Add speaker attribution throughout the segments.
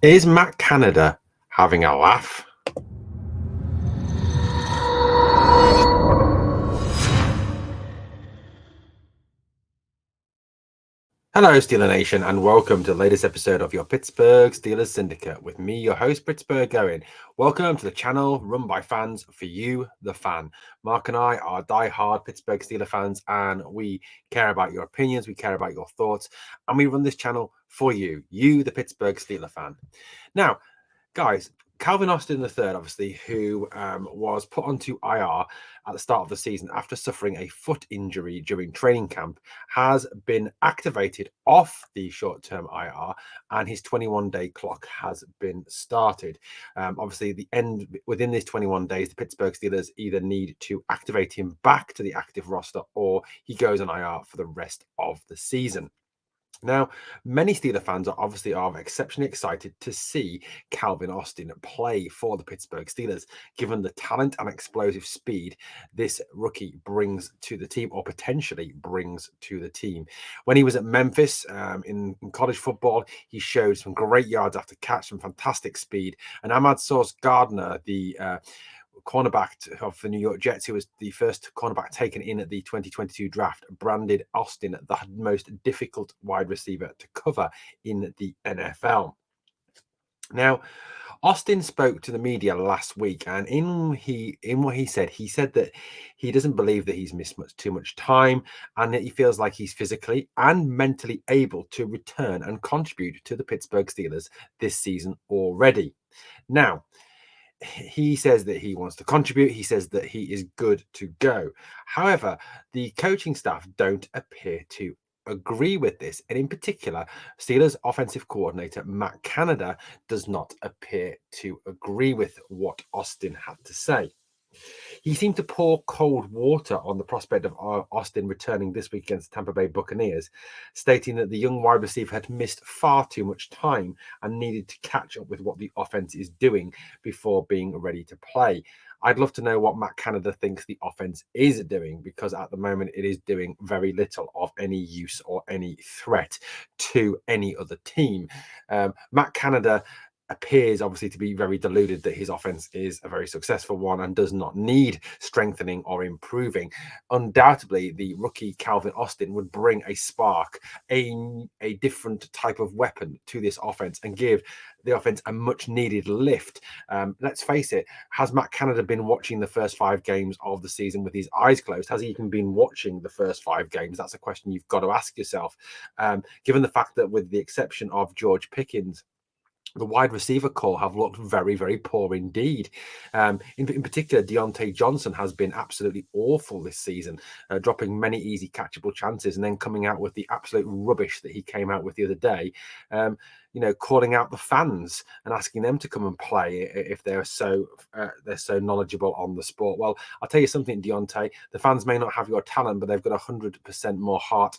Speaker 1: Is Matt Canada having a laugh? Hello, Steeler Nation, and welcome to the latest episode of your Pittsburgh Steelers Syndicate with me, your host, Britsburgh, Owen. Welcome to the channel run by fans for you, the fan. Mark and I are die-hard Pittsburgh Steelers fans, and we care about your opinions, we care about your thoughts, and we run this channel for you, the Pittsburgh Steelers fan. Now, guys, Calvin Austin III, obviously, who was put onto IR at the start of the season after suffering a foot injury during training camp, has been activated off the short-term IR, and his 21-day clock has been started. Obviously, the end within these 21 days, the Pittsburgh Steelers either need to activate him back to the active roster, or he goes on IR for the rest of the season. Now, many Steeler fans are exceptionally excited to see Calvin Austin play for the Pittsburgh Steelers, given the talent and explosive speed this rookie brings to the team, or potentially brings to the team. When he was at Memphis in college football, he showed some great yards after catch, some fantastic speed. And Ahmad Sauce Gardner, the cornerback of the New York Jets, who was the first cornerback taken in at the 2022 draft, branded Austin the most difficult wide receiver to cover in the NFL. Now, Austin spoke to the media last week, and in what he said that he doesn't believe that he's missed too much time, and that he feels like he's physically and mentally able to return and contribute to the Pittsburgh Steelers this season already. Now, he says that he wants to contribute. He says that he is good to go. However, the coaching staff don't appear to agree with this. And in particular, Steelers offensive coordinator Matt Canada does not appear to agree with what Austin had to say. He seemed to pour cold water on the prospect of Austin returning this week against the Tampa Bay Buccaneers, stating that the young wide receiver had missed far too much time and needed to catch up with what the offense is doing before being ready to play. I'd love to know what Matt Canada thinks the offense is doing, because at the moment it is doing very little of any use or any threat to any other team. Matt Canada appears obviously to be very deluded that his offense is a very successful one and does not need strengthening or improving. Undoubtedly, the rookie Calvin Austin would bring a spark, a different type of weapon to this offense, and give the offense a much needed lift. Let's face it, has Matt Canada been watching the first 5 games of the season with his eyes closed? Has he even been watching the first 5 games? That's a question you've got to ask yourself. Given the fact that, with the exception of George Pickens, the wide receiver core have looked very, very poor indeed. In particular, Deontay Johnson has been absolutely awful this season, dropping many easy catchable chances and then coming out with the absolute rubbish that he came out with the other day. Calling out the fans and asking them to come and play if they're so knowledgeable on the sport. Well, I'll tell you something, Deontay. The fans may not have your talent, but they've got 100% more heart,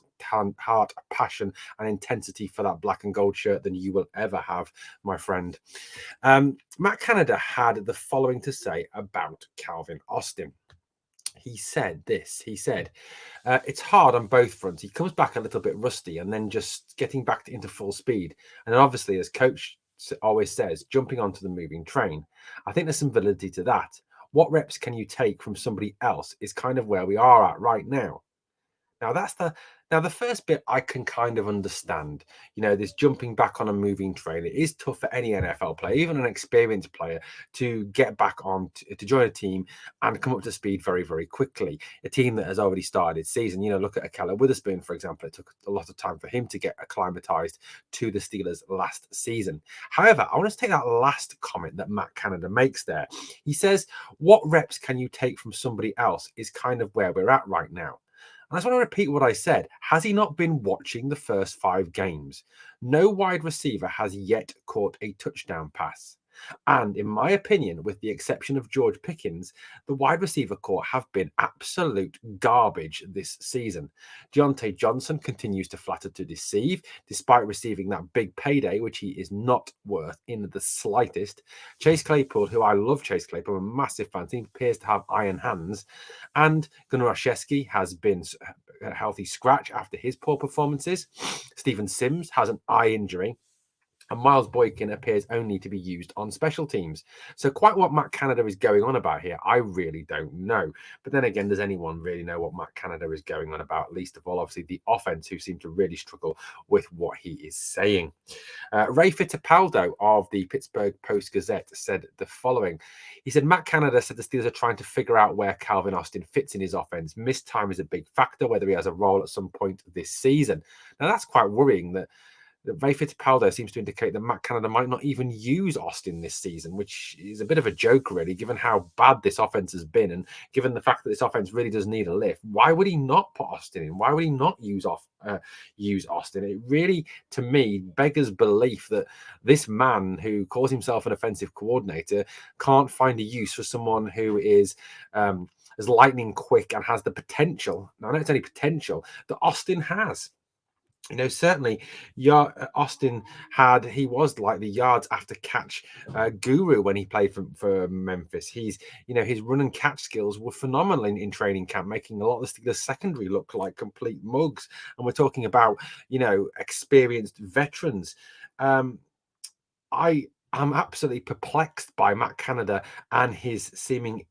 Speaker 1: passion, and intensity for that black and gold shirt than you will ever have, my friend. Matt Canada had the following to say about Calvin Austin. He said this. He said, it's hard on both fronts. He comes back a little bit rusty and then just getting back into full speed. And then obviously, as coach always says, jumping onto the moving train. I think there's some validity to that. What reps can you take from somebody else is kind of where we are at right now. Now the first bit I can kind of understand. This jumping back on a moving train. It is tough for any NFL player, even an experienced player, to get back on to join a team and come up to speed very, very quickly. A team that has already started its season. Look at Akella Witherspoon, for example. It took a lot of time for him to get acclimatized to the Steelers last season. However, I want to take that last comment that Matt Canada makes there. He says, what reps can you take from somebody else is kind of where we're at right now. And I just want to repeat what I said. Has he not been watching the first 5 games? No wide receiver has yet caught a touchdown pass. And in my opinion, with the exception of George Pickens, the wide receiver core have been absolute garbage this season. Deontay Johnson continues to flatter to deceive, despite receiving that big payday, which he is not worth in the slightest. Chase Claypool, who I love Chase Claypool, I'm a massive fan, he appears to have iron hands. And Gunnar Olszewski has been a healthy scratch after his poor performances. Stephen Sims has an eye injury. and Miles Boykin appears only to be used on special teams. So quite what Matt Canada is going on about here, I really don't know. But then again, does anyone really know what Matt Canada is going on about? Least of all, obviously, the offense, who seem to really struggle with what he is saying. Ray Fittipaldo of the Pittsburgh Post-Gazette said the following. He said, Matt Canada said the Steelers are trying to figure out where Calvin Austin fits in his offense. Missed time is a big factor, whether he has a role at some point this season. Now, that's quite worrying that Ray Fittipaldo seems to indicate that Matt Canada might not even use Austin this season, which is a bit of a joke, really, given how bad this offense has been and given the fact that this offense really does need a lift. Why would he not put Austin in? Why would he not use Austin? It really, to me, beggars belief that this man who calls himself an offensive coordinator can't find a use for someone who is as lightning quick and has the potential. Now, I know it's only potential that Austin has. Certainly, Austin he was like the yards after catch guru when he played for Memphis. His run and catch skills were phenomenal in training camp, making a lot of the Steelers secondary look like complete mugs. And we're talking about, experienced veterans. I am absolutely perplexed by Matt Canada and his seeming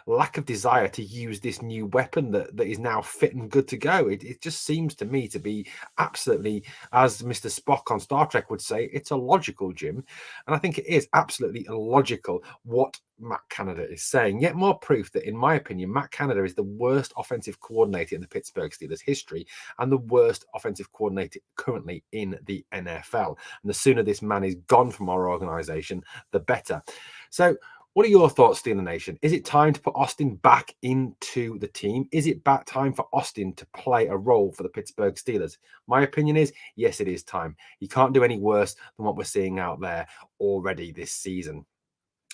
Speaker 1: lack of desire to use this new weapon that is now fit and good to go. It just seems to me to be absolutely, as Mr. Spock on Star Trek would say, it's illogical, Jim. And I think it is absolutely illogical what Matt Canada is saying. Yet more proof that, in my opinion, Matt Canada is the worst offensive coordinator in the Pittsburgh Steelers history and the worst offensive coordinator currently in the NFL. And the sooner this man is gone from our organization, the better. So, what are your thoughts, Steeler Nation? Is it time to put Austin back into the team? Is it back time for Austin to play a role for the Pittsburgh Steelers? My opinion is, yes, it is time. You can't do any worse than what we're seeing out there already this season.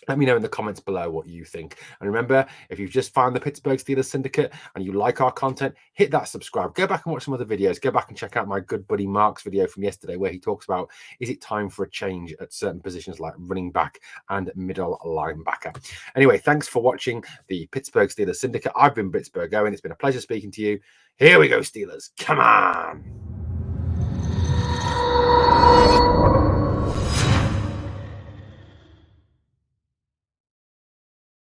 Speaker 1: Let me know in the comments below what you think. And remember, if you've just found the Pittsburgh Steelers Syndicate and you like our content, hit that subscribe. Go back and watch some other videos. Go back and check out my good buddy Mark's video from yesterday where he talks about, is it time for a change at certain positions like running back and middle linebacker. Anyway, thanks for watching the Pittsburgh Steelers Syndicate. I've been Britsburgh Owen. It's been a pleasure speaking to you. Here we go, Steelers. Come on.